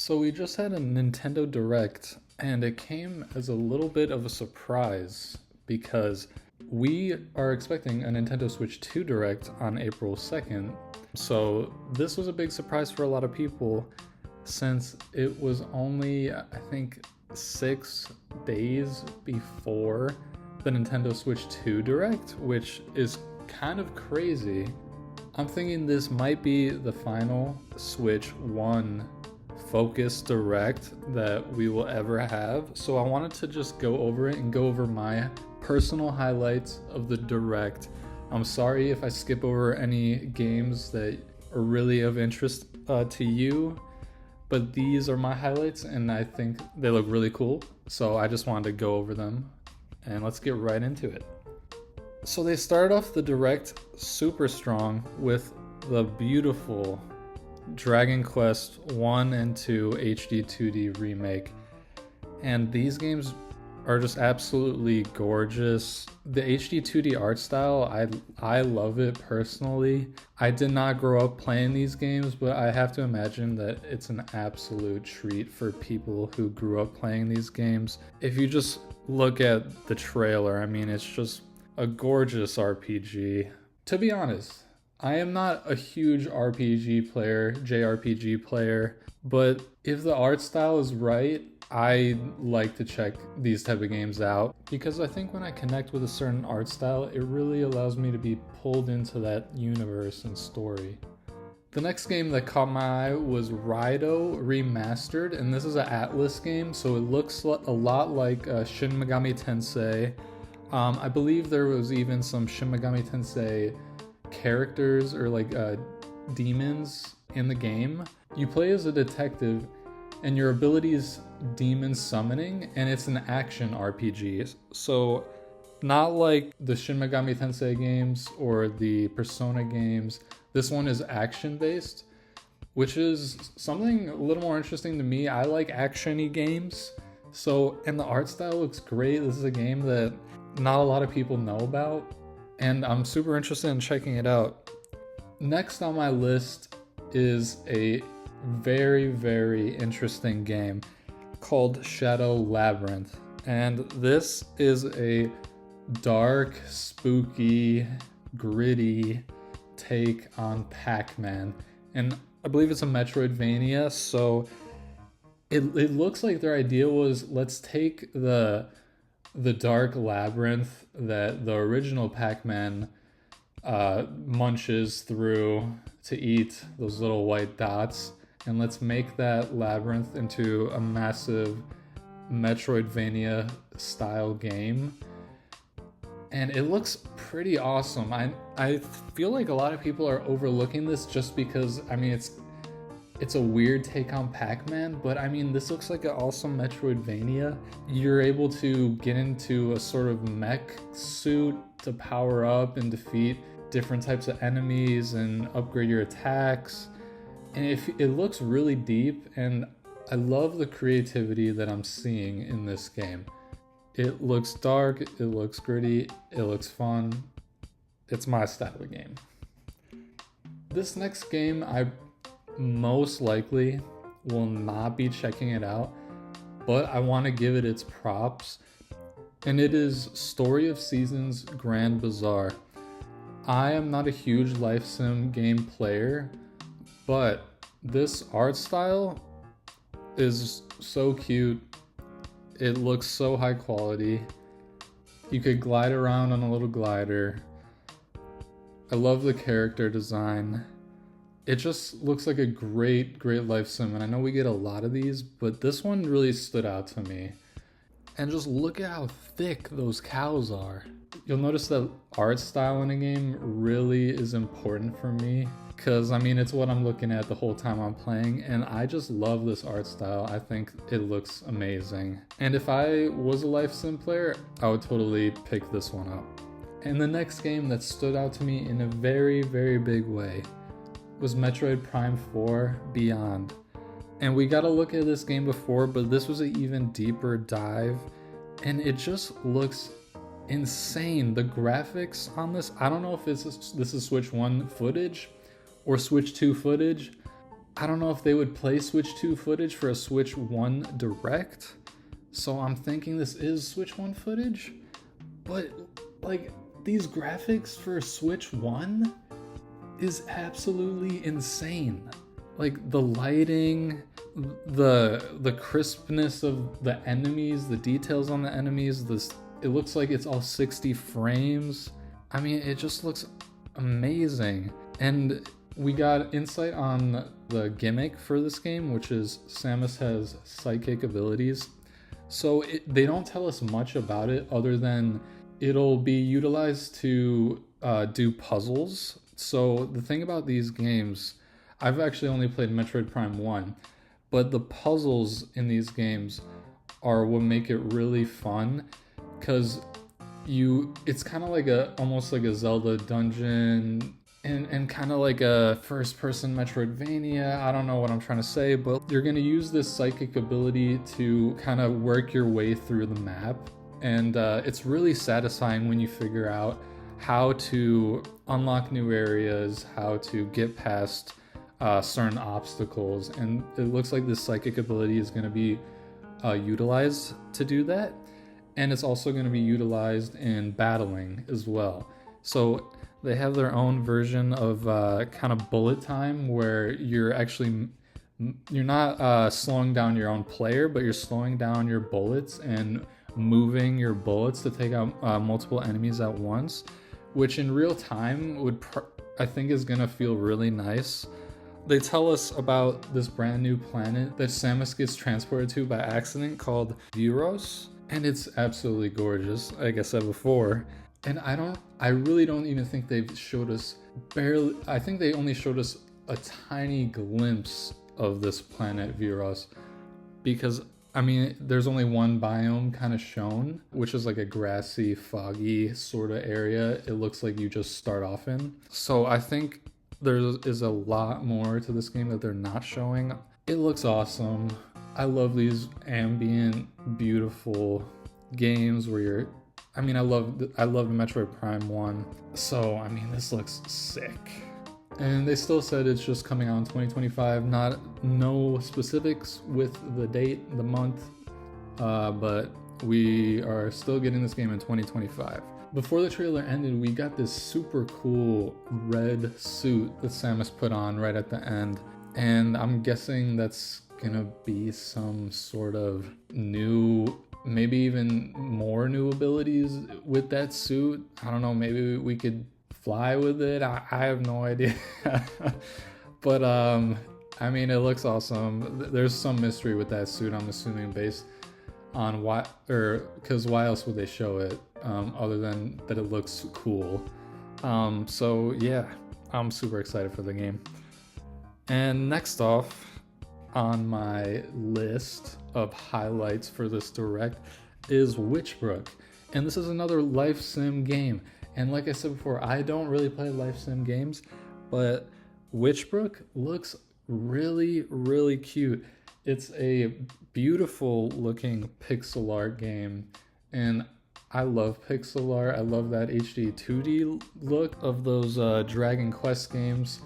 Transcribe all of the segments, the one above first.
So we just had a Nintendo Direct, and it came as a little bit of a surprise because we are expecting a Nintendo Switch 2 Direct on April 2nd. So this was a big surprise for a lot of people since it was only, I think, 6 days before the Nintendo Switch 2 Direct, which is kind of crazy. I'm thinking this might be the final Switch 1 focus direct that we will ever have. So I wanted to just go over it and go over my personal highlights of the direct. I'm sorry if I skip over any games that are really of interest to you, but these are my highlights and I think they look really cool. So I just wanted to go over them and let's get right into it. So they started off the direct super strong with the beautiful Dragon Quest 1 and 2 HD 2D remake. And these games are just absolutely gorgeous. The HD 2D art style, I love it personally. I did not grow up playing these games, but I have to imagine that it's an absolute treat for people who grew up playing these games. If you just look at the trailer, I mean, it's just a gorgeous RPG. To be honest, I am not a huge RPG player, JRPG player, but if the art style is right, I like to check these type of games out because I think when I connect with a certain art style, it really allows me to be pulled into that universe and story. The next game that caught my eye was Raido Remastered, and this is an Atlas game, so it looks a lot like Shin Megami Tensei. I believe there was even some Shin Megami Tensei characters or like demons in the game. You play as a detective and your ability is demon summoning, and it's an action RPG. So not like the Shin Megami Tensei games or the Persona games. This one is action based, which is something a little more interesting to me. I like action-y games. So, and the art style looks great. This is a game that not a lot of people know about, and I'm super interested in checking it out. Next on my list is a very, very interesting game called Shadow Labyrinth. And this is a dark, spooky, gritty take on Pac-Man. And I believe it's a Metroidvania, so it looks like their idea was, let's take the dark labyrinth that the original Pac-Man munches through to eat those little white dots, and let's make that labyrinth into a massive Metroidvania style game. And it looks pretty awesome. I feel like a lot of people are overlooking this just because, I mean, it's a weird take on Pac-Man, but I mean, this looks like an awesome Metroidvania. You're able to get into a sort of mech suit to power up and defeat different types of enemies and upgrade your attacks. And it looks really deep, and I love the creativity that I'm seeing in this game. It looks dark, it looks gritty, it looks fun. It's my style of game. This next game, I most likely will not be checking it out, but I want to give it its props, and it is Story of Seasons Grand Bazaar. I am not a huge life sim game player, but this art style is so cute. It looks so high quality. You could glide around on a little glider. I love the character design. It just looks like a great life sim, and I know we get a lot of these, but this one really stood out to me. And just look at how thick those cows are. You'll notice that art style in a game really is important for me, because I mean, it's what I'm looking at the whole time I'm playing, and I just love this art style. I think it looks amazing. And if I was a life sim player, I would totally pick this one up. And the next game that stood out to me in a very, very big way was Metroid Prime 4 Beyond. And we got to look at this game before, but this was an even deeper dive, and it just looks insane. The graphics on this, I don't know if this is Switch 1 footage or Switch 2 footage, I don't know if they would play Switch 2 footage for a Switch 1 Direct. So I'm thinking this is Switch 1 footage. But like these graphics for Switch 1 is absolutely insane. Like the lighting, the crispness of the enemies, the details on the enemies, it looks like it's all 60 frames. I mean, it just looks amazing. And we got insight on the gimmick for this game, which is Samus has psychic abilities. So they don't tell us much about it other than it'll be utilized to do puzzles. So the thing about these games, I've actually only played Metroid Prime 1, but the puzzles in these games are what make it really fun, because it's kind of like almost like a Zelda dungeon and kind of like a first-person Metroidvania. I don't know what I'm trying to say, but you're going to use this psychic ability to kind of work your way through the map, and it's really satisfying when you figure out how to unlock new areas, how to get past certain obstacles, and it looks like this psychic ability is going to be utilized to do that, and it's also going to be utilized in battling as well. So they have their own version of kind of bullet time, where you're not slowing down your own player, but you're slowing down your bullets and moving your bullets to take out multiple enemies at once, which in real time I think is going to feel really nice. They tell us about this brand new planet that Samus gets transported to by accident called Viros, and it's absolutely gorgeous, like I said before. And I really don't even think they've showed us I think they only showed us a tiny glimpse of this planet Viros, because I mean, there's only one biome kind of shown, which is like a grassy, foggy sort of area. It looks like you just start off in. So I think there is a lot more to this game that they're not showing. It looks awesome. I love these ambient, beautiful games where I love Metroid Prime 1. So, I mean, this looks sick. And they still said it's just coming out in 2025. No specifics with the date, the month, but we are still getting this game in 2025. Before the trailer ended, we got this super cool red suit that Samus put on right at the end. And I'm guessing that's gonna be some sort of new, maybe even more new abilities with that suit. I don't know, maybe we could fly with it. I have no idea. But I mean, it looks awesome. There's some mystery with that suit, I'm assuming, based on because why else would they show it other than that it looks cool. So yeah, I'm super excited for the game. And next off on my list of highlights for this direct is Witchbrook, and this is another life sim game. And like I said before, I don't really play life sim games, but Witchbrook looks really, really cute. It's a beautiful looking pixel art game, and I love pixel art. I love that HD 2D look of those Dragon Quest games.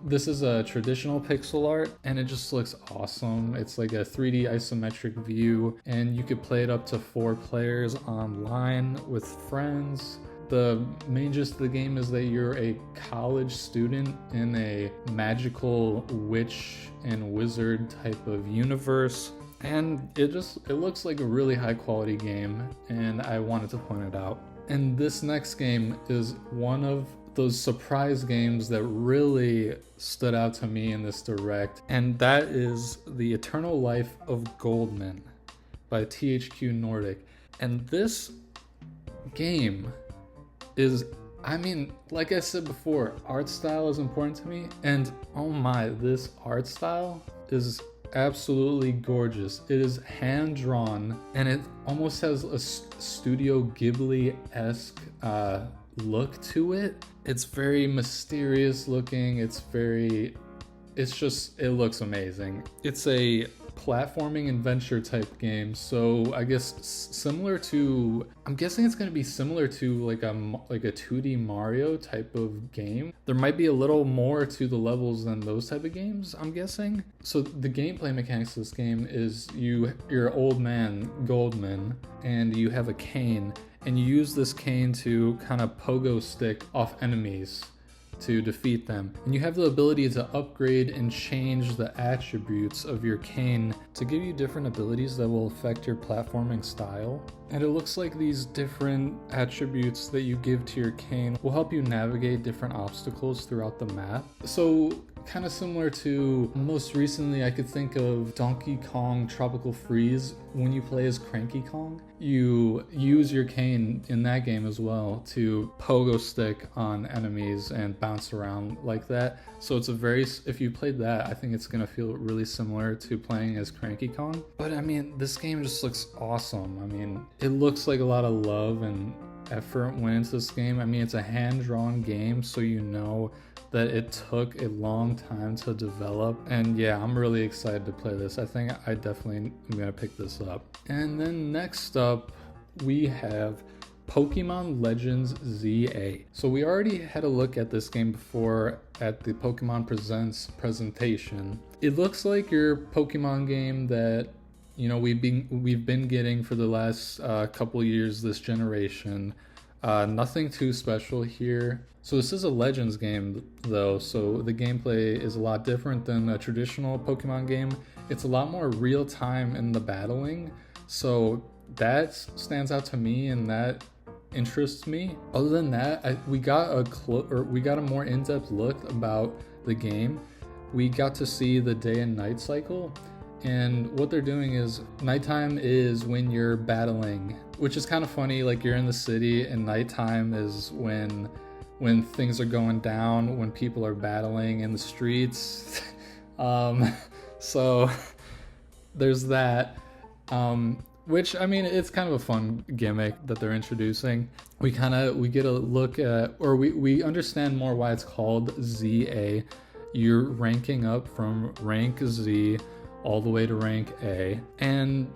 This is a traditional pixel art, and it just looks awesome. It's like a 3D isometric view, and you could play it up to 4 players online with friends. The main gist of the game is that you're a college student in a magical witch and wizard type of universe, and it looks like a really high quality game, and I wanted to point it out. And this next game is one of those surprise games that really stood out to me in this direct, and that is The Eternal Life of Goldman by THQ Nordic. And this game is, I mean, like I said before, art style is important to me, and oh my, this art style is absolutely gorgeous. It is hand drawn, and it almost has a Studio Ghibli-esque look to it. It's very mysterious looking. It looks amazing. It's a platforming adventure type game. So I guess similar to, I'm guessing it's going to be similar to like a 2D Mario type of game. There might be a little more to the levels than those type of games, I'm guessing. So the gameplay mechanics of this game is you're an old man, Goldman, and you have a cane, and you use this cane to kind of pogo stick off enemies to defeat them. And you have the ability to upgrade and change the attributes of your cane to give you different abilities that will affect your platforming style. And it looks like these different attributes that you give to your cane will help you navigate different obstacles throughout the map. So kind of similar to, most recently I could think of Donkey Kong Tropical Freeze. When you play as Cranky Kong, you use your cane in that game as well to pogo stick on enemies and bounce around like that. So it's if you played that, I think it's gonna feel really similar to playing as Cranky Kong. But I mean, this game just looks awesome. I mean, it looks like a lot of love and effort went into this game. I mean, it's a hand-drawn game, so you know that it took a long time to develop. And yeah, I'm really excited to play this. I think I definitely am gonna pick this up. And then next up, we have Pokemon Legends ZA. So we already had a look at this game before at the Pokemon Presents presentation. It looks like your Pokemon game that we've been getting for the last couple years this generation. Nothing too special here. So this is a Legends game though, so the gameplay is a lot different than a traditional Pokemon game. It's a lot more real time in the battling, so that stands out to me and that interests me. Other than that, we got a more in-depth look about the game. We got to see the day and night cycle. And what they're doing is, nighttime is when you're battling, which is kind of funny. Like, you're in the city and nighttime is when things are going down, when people are battling in the streets. So there's that. Which, I mean, it's kind of a fun gimmick that they're introducing. We get a look at, or we understand more why it's called ZA. You're ranking up from rank Z all the way to rank A. And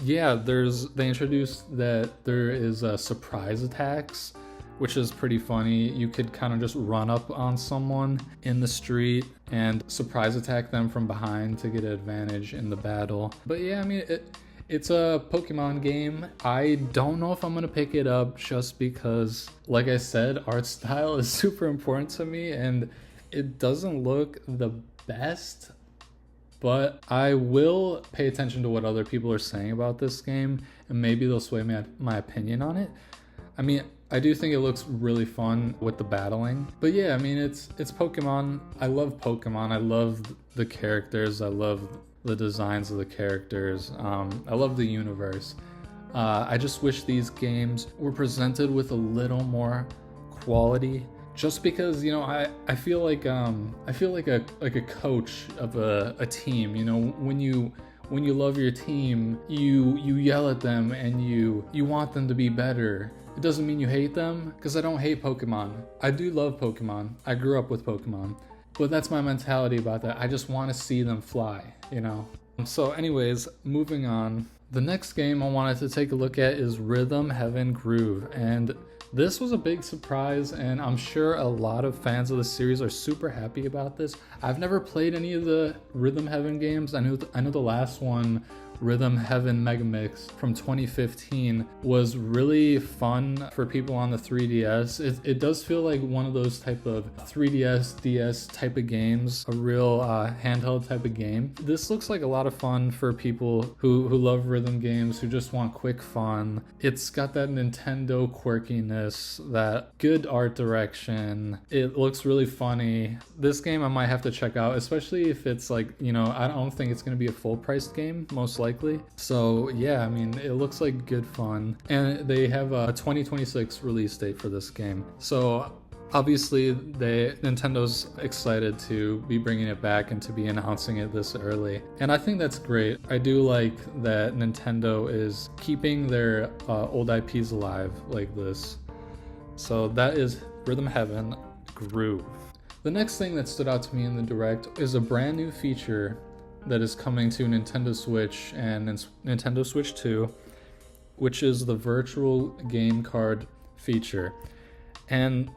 yeah, they introduced that there is surprise attacks, which is pretty funny. You could kind of just run up on someone in the street and surprise attack them from behind to get an advantage in the battle. But yeah, I mean, it's a Pokemon game. I don't know if I'm gonna pick it up just because, like I said, art style is super important to me and it doesn't look the best. But I will pay attention to what other people are saying about this game, and maybe they'll sway my opinion on it. I mean, I do think it looks really fun with the battling. But yeah, I mean, it's Pokemon. I love Pokemon. I love the characters. I love the designs of the characters. I love the universe. I just wish these games were presented with a little more quality. Just because, I feel like a coach of a team. When you love your team, you yell at them and you want them to be better. It doesn't mean you hate them, because I don't hate Pokemon. I do love Pokemon. I grew up with Pokemon. But that's my mentality about that. I just want to see them fly, So anyways, moving on. The next game I wanted to take a look at is Rhythm Heaven Groove. And this was a big surprise, and I'm sure a lot of fans of the series are super happy about this. I've never played any of the Rhythm Heaven games. I know the last one, Rhythm Heaven Megamix from 2015, was really fun for people on the 3DS. It does feel like one of those type of 3DS, DS type of games, a real handheld type of game. This looks like a lot of fun for people who love rhythm games, who just want quick fun. It's got that Nintendo quirkiness, that good art direction. It looks really funny. This game I might have to check out, especially if it's like, I don't think it's going to be a full priced game, most likely. So yeah, I mean, it looks like good fun. And they have a 2026 release date for this game. So obviously Nintendo's excited to be bringing it back and to be announcing it this early. And I think that's great. I do like that Nintendo is keeping their old IPs alive like this. So that is Rhythm Heaven Groove. The next thing that stood out to me in the Direct is a brand new feature that is coming to Nintendo Switch and Nintendo Switch 2, which is the virtual game card feature. And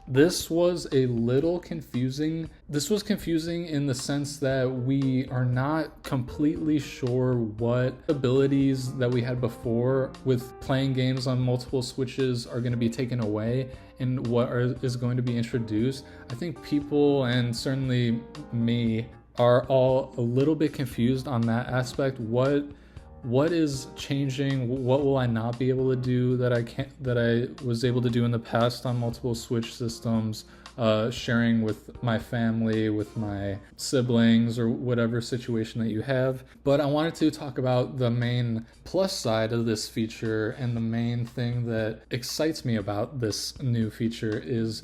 this was a little confusing. This was confusing in the sense that we are not completely sure what abilities that we had before with playing games on multiple Switches are going to be taken away and what is going to be introduced. I think people, and certainly me, are all a little bit confused on that aspect. What is changing? What will I not be able to do that I was able to do in the past on multiple Switch systems, sharing with my family, with my siblings, or whatever situation that you have. But I wanted to talk about the main plus side of this feature, and the main thing that excites me about this new feature is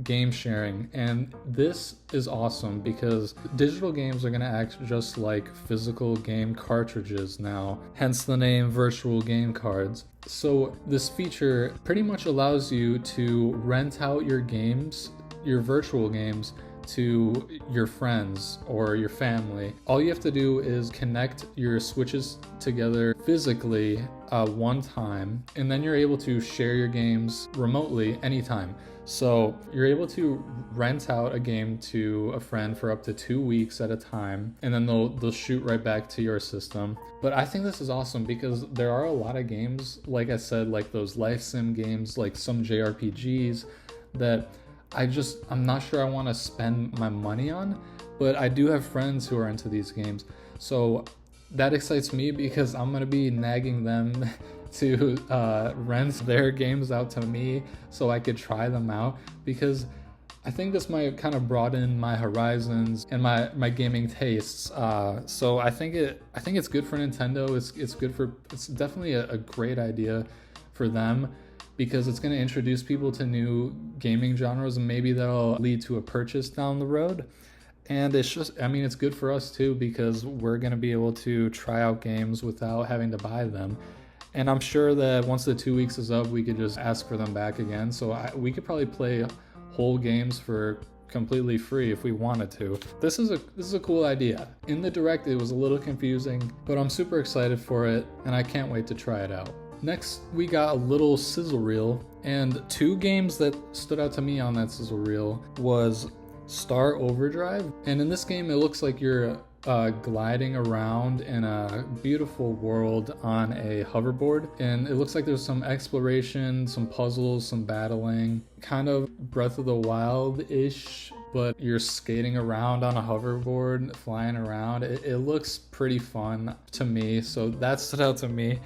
game sharing. And this is awesome because digital games are going to act just like physical game cartridges now, hence the name virtual game cards. So this feature pretty much allows you to rent out your games, your virtual games, to your friends or your family. All you have to do is connect your Switches together physically one time, and then you're able to share your games remotely anytime. So you're able to rent out a game to a friend for up to 2 weeks at a time, and then they'll shoot right back to your system. But I think this is awesome because there are a lot of games, like I said, like those life sim games, like some JRPGs that I'm not sure I want to spend my money on, but I do have friends who are into these games. So that excites me because I'm going to be nagging them to rent their games out to me so I could try them out, because I think this might kind of broaden my horizons and my gaming tastes. So I think it's good for Nintendo. It's definitely a great idea for them, because it's going to introduce people to new gaming genres, and maybe that'll lead to a purchase down the road. And it's good for us too, because we're going to be able to try out games without having to buy them. And I'm sure that once the 2 weeks is up, we could just ask for them back again. So we could probably play whole games for completely free if we wanted to. This is a cool idea. In the Direct, it was a little confusing, but I'm super excited for it, and I can't wait to try it out. Next, we got a little sizzle reel, and 2 games that stood out to me on that sizzle reel was Star Overdrive. And in this game, it looks like you're gliding around in a beautiful world on a hoverboard, and it looks like there's some exploration, some puzzles, some battling, kind of Breath of the Wild-ish, but you're skating around on a hoverboard, flying around. It looks pretty fun to me, so that stood out to me.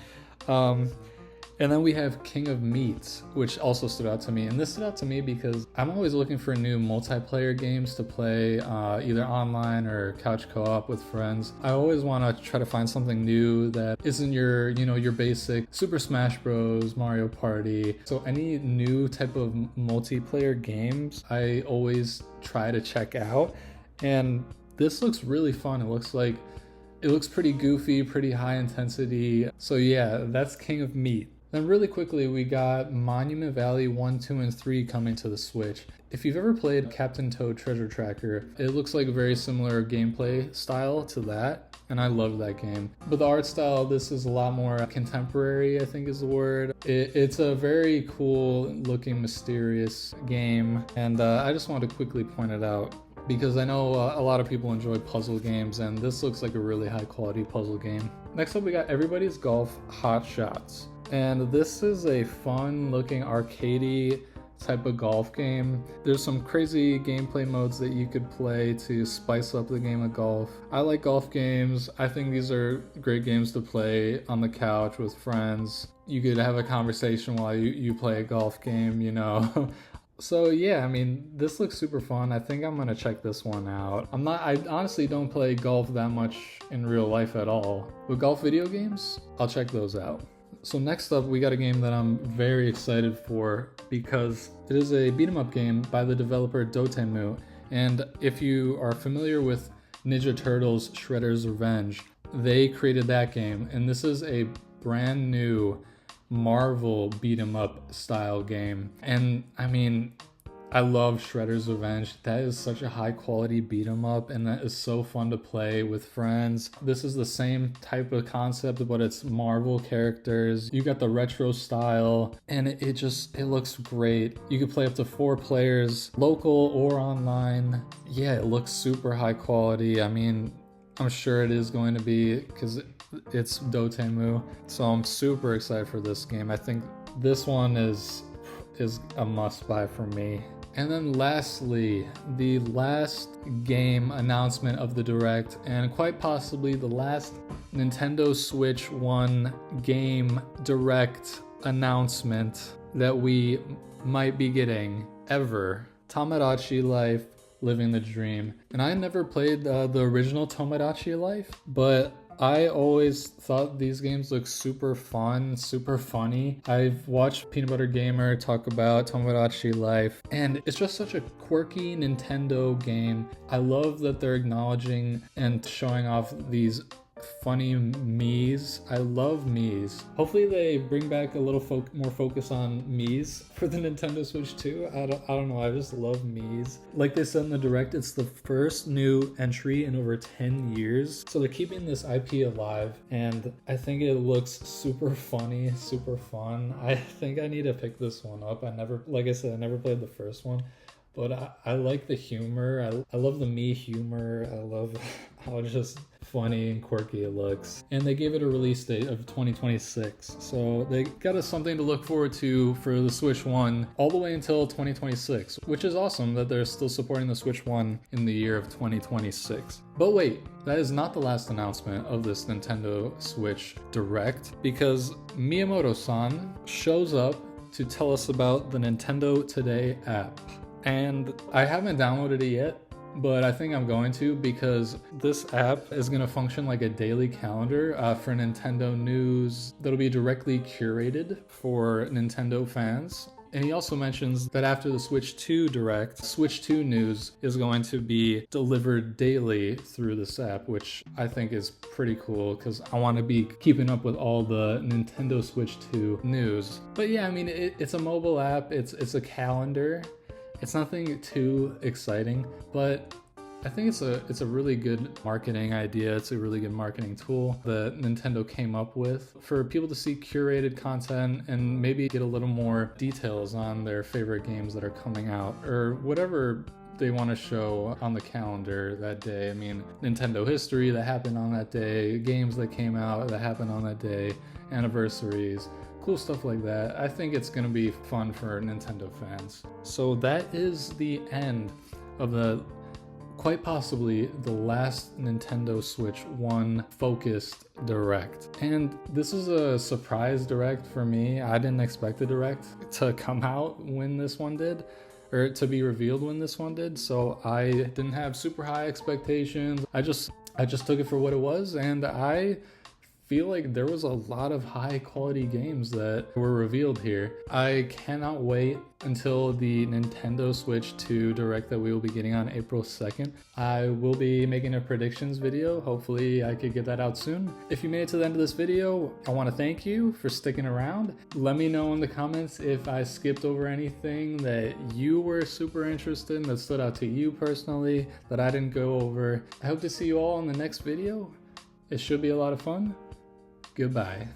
And then we have King of Meat, which also stood out to me. And this stood out to me because I'm always looking for new multiplayer games to play, either online or couch co-op with friends. I always want to try to find something new that isn't your basic Super Smash Bros, Mario Party. So any new type of multiplayer games, I always try to check out. And this looks really fun. It looks pretty goofy, pretty high intensity. So yeah, that's King of Meat. Then really quickly, we got Monument Valley 1, 2, and 3 coming to the Switch. If you've ever played Captain Toad Treasure Tracker, it looks like a very similar gameplay style to that, and I love that game. But the art style, this is a lot more contemporary, I think is the word. It's a very cool looking, mysterious game, and I just wanted to quickly point it out, because I know a lot of people enjoy puzzle games, and this looks like a really high quality puzzle game. Next up, we got Everybody's Golf Hot Shots. And this is a fun looking arcadey type of golf game. There's some crazy gameplay modes that you could play to spice up the game of golf. I like golf games. I think these are great games to play on the couch with friends. You could have a conversation while you play a golf game, you know. So yeah, I mean, this looks super fun. I think I'm gonna check this one out. I honestly don't play golf that much in real life at all. With golf video games, I'll check those out. So next up, we got a game that I'm very excited for, because it is a beat 'em up game by the developer Dotemu. And if you are familiar with Ninja Turtles Shredder's Revenge, they created that game. And this is a brand new Marvel beat 'em up style game. And I mean, I love Shredder's Revenge. That is such a high quality beat 'em up, and that is so fun to play with friends. This is the same type of concept, but it's Marvel characters. You got the retro style, and it looks great. You can play up to 4 players, local or online. Yeah, it looks super high quality. I mean, I'm sure it is going to be because it's Dotemu. So I'm super excited for this game. I think this one is a must buy for me. And then lastly, the last game announcement of the Direct, and quite possibly the last Nintendo Switch 1 game Direct announcement that we might be getting ever. Tomodachi Life, Living the Dream. And I never played the original Tomodachi Life, but I always thought these games look super fun, super funny. I've watched Peanut Butter Gamer talk about Tomodachi Life, and it's just such a quirky Nintendo game. I love that they're acknowledging and showing off these funny Miis. I love Miis. Hopefully they bring back a little more focus on Miis for the Nintendo Switch 2. I don't know, I just love Miis. Like they said in the Direct, it's the first new entry in over 10 years. So they're keeping this IP alive, and I think it looks super funny, super fun. I think I need to pick this one up. Like I said, I never played the first one. But I like the humor. I love the Mii humor. I love how just funny and quirky it looks. And they gave it a release date of 2026. So they got us something to look forward to for the Switch 1 all the way until 2026, which is awesome that they're still supporting the Switch 1 in the year of 2026. But wait, that is not the last announcement of this Nintendo Switch Direct, because Miyamoto-san shows up to tell us about the Nintendo Today app. And I haven't downloaded it yet, but I think I'm going to, because this app is going to function like a daily calendar for Nintendo news that'll be directly curated for Nintendo fans. And he also mentions that after the Switch 2 Direct, Switch 2 news is going to be delivered daily through this app, which I think is pretty cool because I want to be keeping up with all the Nintendo Switch 2 news. But yeah, I mean, it's a mobile app, it's a calendar. It's nothing too exciting, but I think it's a really good marketing idea. It's a really good marketing tool that Nintendo came up with for people to see curated content and maybe get a little more details on their favorite games that are coming out or whatever they want to show on the calendar that day. I mean, Nintendo history that happened on that day, games that came out that happened on that day, anniversaries, cool stuff like that. I think it's going to be fun for Nintendo fans. So that is the end of quite possibly the last Nintendo Switch 1 focused Direct. And this is a surprise Direct for me. I didn't expect the Direct to come out when this one did, or to be revealed when this one did. So I didn't have super high expectations. I just took it for what it was, and I feel like there was a lot of high quality games that were revealed here. I cannot wait until the Nintendo Switch 2 Direct that we will be getting on April 2nd. I will be making a predictions video. Hopefully I could get that out soon. If you made it to the end of this video, I want to thank you for sticking around. Let me know in the comments if I skipped over anything that you were super interested in, that stood out to you personally, that I didn't go over. I hope to see you all in the next video. It should be a lot of fun. Goodbye.